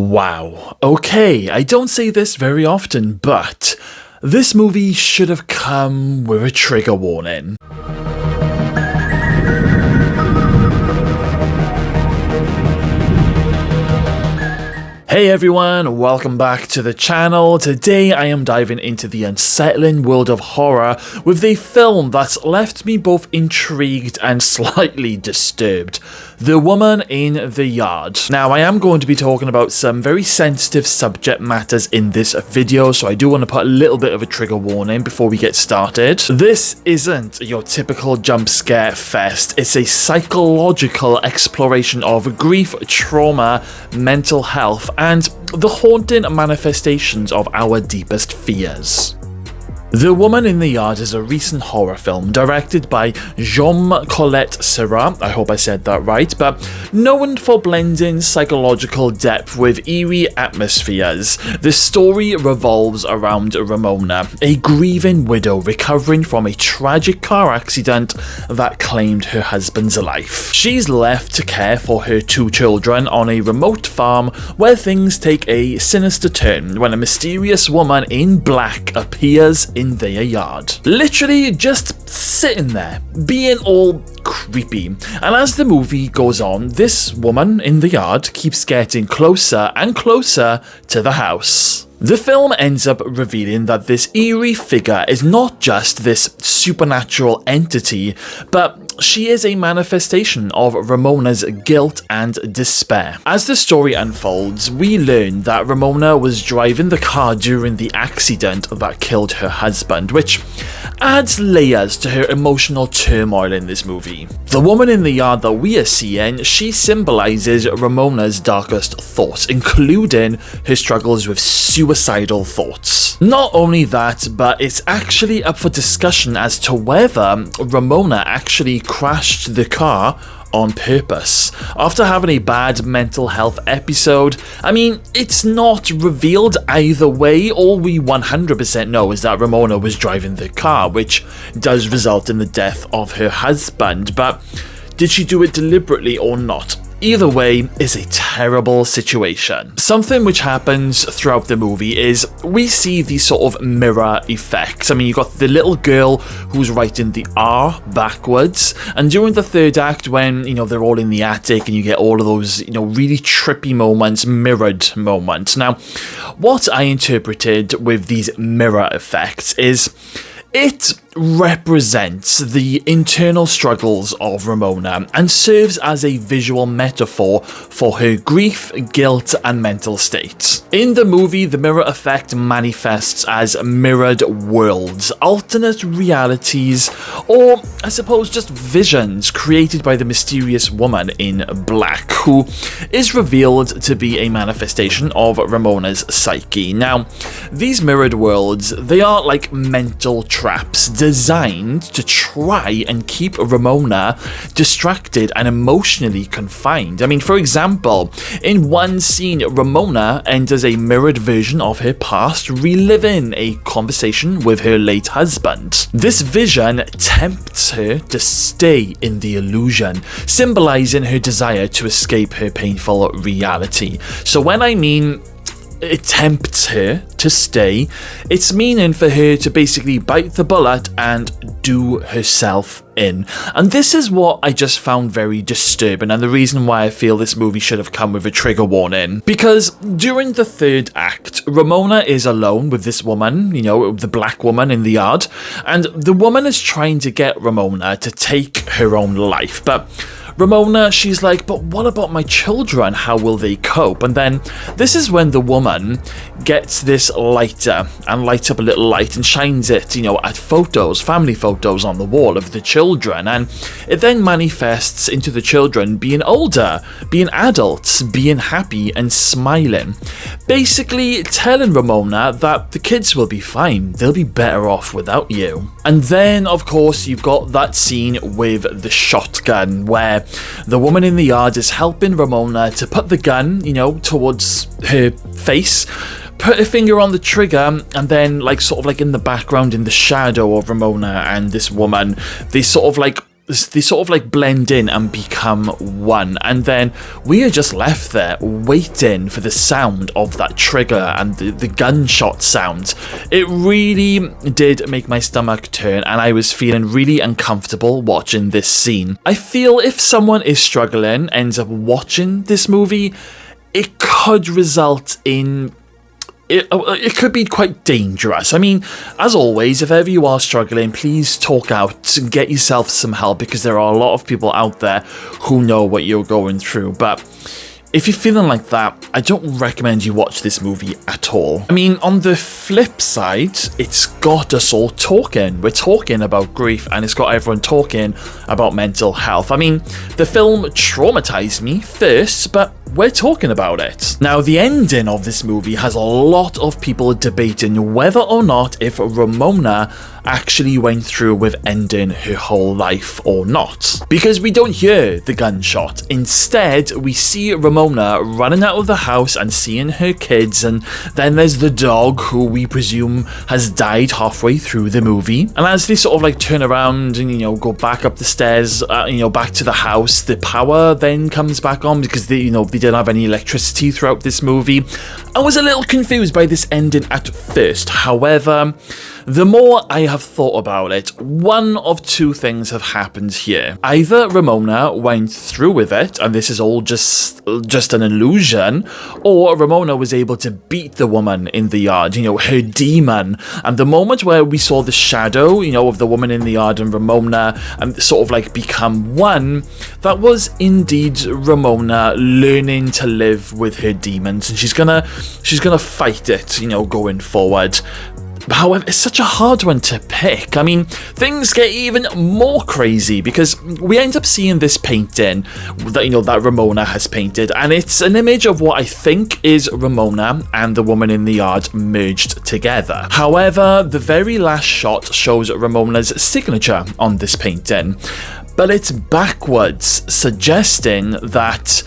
Wow. Okay, I don't say this very often, but this movie should have come with a trigger warning. Hey everyone, welcome back to the channel. Today I am diving into the unsettling world of horror with a film that's left me both intrigued and slightly disturbed. The Woman in the Yard. Now I am going to be talking about some very sensitive subject matters in this video, so I do want to put a little bit of a trigger warning before we get started. This isn't your typical jump scare fest. It's a psychological exploration of grief, trauma, mental health, and the haunting manifestations of our deepest fears. The Woman in the Yard is a recent horror film directed by Jean-Colette Serra, I hope I said that right, but known for blending psychological depth with eerie atmospheres. The story revolves around Ramona, a grieving widow recovering from a tragic car accident that claimed her husband's life. She's left to care for her two children on a remote farm where things take a sinister turn when a mysterious woman in black appears in their yard. Literally just sitting there, being all creepy. And as the movie goes on, this woman in the yard keeps getting closer and closer to the house. The film ends up revealing that this eerie figure is not just this supernatural entity, but she is a manifestation of Ramona's guilt and despair. As the story unfolds, we learn that Ramona was driving the car during the accident that killed her husband, which adds layers to her emotional turmoil in this movie. The woman in the yard that we are seeing, she symbolizes Ramona's darkest thoughts, including her struggles with suicidal thoughts. Not only that, but it's actually up for discussion as to whether Ramona actually crashed the car on purpose. After having a bad mental health episode, I mean, it's not revealed either way. All we 100% know is that Ramona was driving the car, which does result in the death of her husband, but did she do it deliberately or not? Either way is a terrible situation. Something which happens throughout the movie is we see these sort of mirror effects. I mean, you got the little girl who's writing the R backwards, and during the third act when, they're all in the attic and you get all of those, really trippy moments, mirrored moments. Now, what I interpreted with these mirror effects is it represents the internal struggles of Ramona and serves as a visual metaphor for her grief, guilt, and mental state. In the movie, the mirror effect manifests as mirrored worlds, alternate realities, or I suppose just visions created by the mysterious woman in black, who is revealed to be a manifestation of Ramona's psyche. Now, these mirrored worlds, they are like mental traps designed to try and keep Ramona distracted and emotionally confined. I mean, for example, in one scene, Ramona enters a mirrored version of her past, reliving a conversation with her late husband. This vision tempts her to stay in the illusion, symbolizing her desire to escape her painful reality. So when I mean it tempts her to stay, it's meaning for her to basically bite the bullet and do herself in. And this is what I just found very disturbing, and the reason why I feel this movie should have come with a trigger warning. Because during the third act, Ramona is alone with this woman, the black woman in the yard, and the woman is trying to get Ramona to take her own life, but Ramona, she's like, but what about my children? How will they cope? And then this is when the woman gets this lighter and lights up a little light and shines it, at photos, family photos on the wall of the children. And it then manifests into the children being older, being adults, being happy and smiling. Basically telling Ramona that the kids will be fine. They'll be better off without you. And then, of course, you've got that scene with the shotgun where the woman in the yard is helping Ramona to put the gun, towards her face, put her finger on the trigger, and then, in the background, in the shadow of Ramona and this woman, they sort of they sort of like blend in and become one, and then we are just left there waiting for the sound of that trigger and the gunshot sound. It really did make my stomach turn, and I was feeling really uncomfortable watching this scene. I feel if someone is struggling, ends up watching this movie, it could result in it could be quite dangerous. I mean, as always, if ever you are struggling, please talk out and get yourself some help, because there are a lot of people out there who know what you're going through. But if you're feeling like that, I don't recommend you watch this movie at all. I mean, on the flip side, it's got us all talking. We're talking about grief, and it's got everyone talking about mental health. I mean, the film traumatized me first, but we're talking about it. Now, the ending of this movie has a lot of people debating whether or not if Ramona actually went through with ending her whole life or not. Because we don't hear the gunshot. Instead, we see Ramona running out of the house and seeing her kids, and then there's the dog, who we presume has died halfway through the movie. And as they sort of like turn around and, go back up the stairs, back to the house, the power then comes back on, because they didn't have any electricity throughout this movie. I was a little confused by this ending at first. However, the more I have thought about it, one of two things have happened here. Either Ramona went through with it, and this is all just an illusion, or Ramona was able to beat the woman in the yard, her demon. And the moment where we saw the shadow, of the woman in the yard and Ramona, and sort of like become one, that was indeed Ramona learning to live with her demons, and she's gonna fight it, going forward. However, it's such a hard one to pick. I mean, things get even more crazy, because we end up seeing this painting that Ramona has painted, and it's an image of what I think is Ramona and the woman in the yard merged together. However, the very last shot shows Ramona's signature on this painting, but it's backwards, suggesting that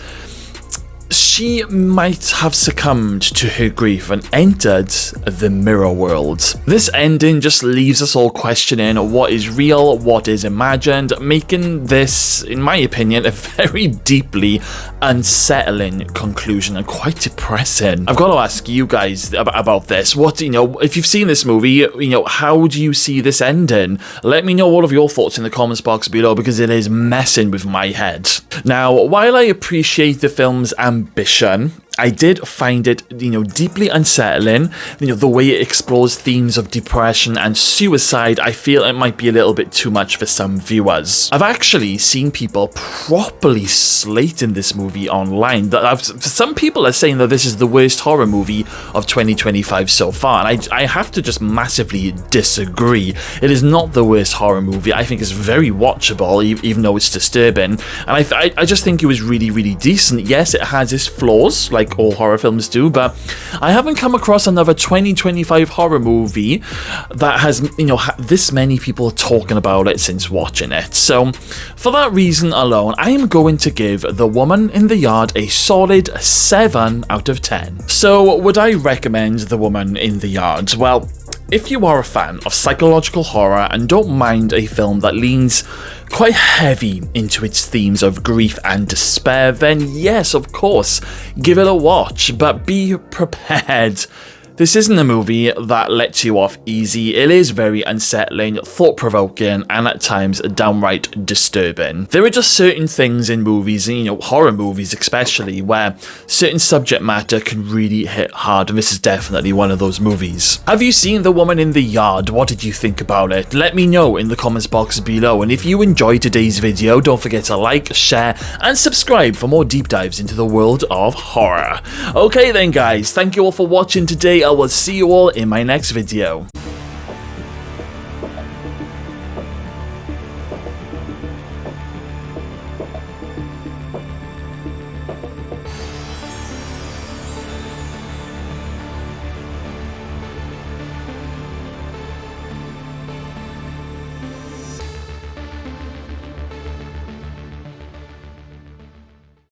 she might have succumbed to her grief and entered the mirror world. This ending just leaves us all questioning what is real, what is imagined, making this, in my opinion, a very deeply unsettling conclusion and quite depressing. I've got to ask you guys about this. What, if you've seen this movie, how do you see this ending? Let me know all of your thoughts in the comments box below, because it is messing with my head. Now, while I appreciate the film's ambition, I did find it, deeply unsettling. The way it explores themes of depression and suicide, I feel it might be a little bit too much for some viewers. I've actually seen people properly slating this movie online. Some people are saying that this is the worst horror movie of 2025 so far, and I have to just massively disagree. It is not the worst horror movie. I think it's very watchable, even though it's disturbing, and I just think it was really, really decent. Yes, it has its flaws, like all horror films do, but I haven't come across another 2025 horror movie that has, this many people talking about it since watching it. So, for that reason alone, I am going to give The Woman in the Yard a solid 7 out of 10. So, would I recommend The Woman in the Yard? Well, if you are a fan of psychological horror and don't mind a film that leans quite heavy into its themes of grief and despair, then yes, of course, give it a watch, but be prepared. This isn't a movie that lets you off easy. It is very unsettling, thought-provoking, and at times downright disturbing. There are just certain things in movies, and horror movies especially, where certain subject matter can really hit hard, and this is definitely one of those movies. Have you seen The Woman in the Yard? What did you think about it? Let me know in the comments box below, and if you enjoyed today's video, don't forget to like, share, and subscribe for more deep dives into the world of horror. Okay then guys, thank you all for watching today. I will see you all in my next video.